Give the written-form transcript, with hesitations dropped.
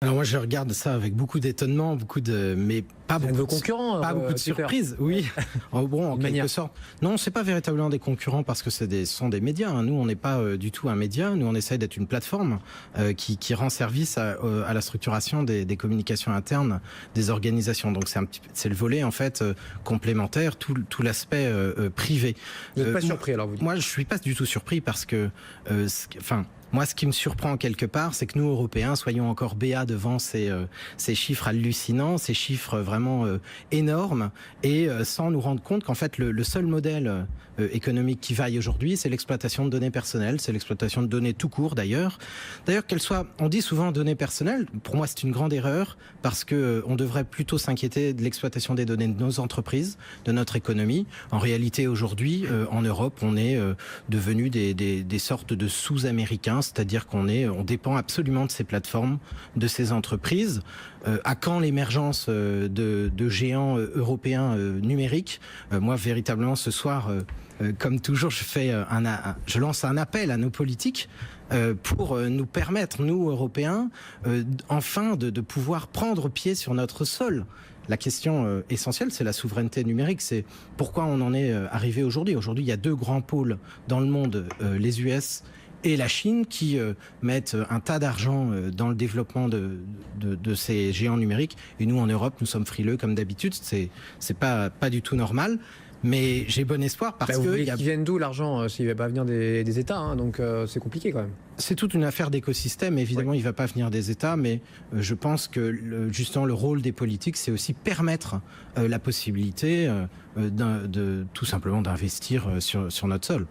Alors moi je regarde ça avec beaucoup d'étonnement, mais pas beaucoup, de vos concurrents, pas beaucoup de surprises. Oui, en quelque sorte. Non, c'est pas véritablement des concurrents parce que ce sont des médias. Nous, on n'est pas du tout un média. Nous, on essaye d'être une plateforme qui rend service à la structuration des communications internes des organisations. Donc c'est le volet en fait complémentaire, tout l'aspect privé. Vous n'êtes pas surpris alors vous dites. Moi, je suis pas du tout surpris parce que, moi, ce qui me surprend quelque part, c'est que nous, Européens, soyons encore béats devant ces chiffres hallucinants, ces chiffres vraiment énormes, et sans nous rendre compte qu'en fait, le seul modèle économique qui vaille aujourd'hui, c'est l'exploitation de données personnelles, c'est l'exploitation de données tout court d'ailleurs. D'ailleurs, qu'elles soient, on dit souvent données personnelles, pour moi c'est une grande erreur, parce que on devrait plutôt s'inquiéter de l'exploitation des données de nos entreprises, de notre économie. En réalité, aujourd'hui, en Europe, on est devenu des sortes de sous-américains, c'est-à-dire on dépend absolument de ces plateformes, de ces entreprises. À quand l'émergence de géants européens numériques? Moi, véritablement, ce soir, comme toujours, je lance un appel à nos politiques pour nous permettre, nous, Européens, enfin de pouvoir prendre pied sur notre sol. La question essentielle, c'est la souveraineté numérique. C'est pourquoi on en est arrivé aujourd'hui. Aujourd'hui, il y a deux grands pôles dans le monde, les US et la Chine, qui mettent un tas d'argent dans le développement de ces géants numériques. Et nous, en Europe, nous sommes frileux comme d'habitude. C'est pas du tout normal. Mais j'ai bon espoir parce que... Qui viennent d'où l'argent s'il ne va pas venir des États, hein, donc c'est compliqué quand même. C'est toute une affaire d'écosystème. Évidemment, il ne va pas venir des États, mais je pense que justement le rôle des politiques, c'est aussi permettre la possibilité tout simplement d'investir sur notre sol.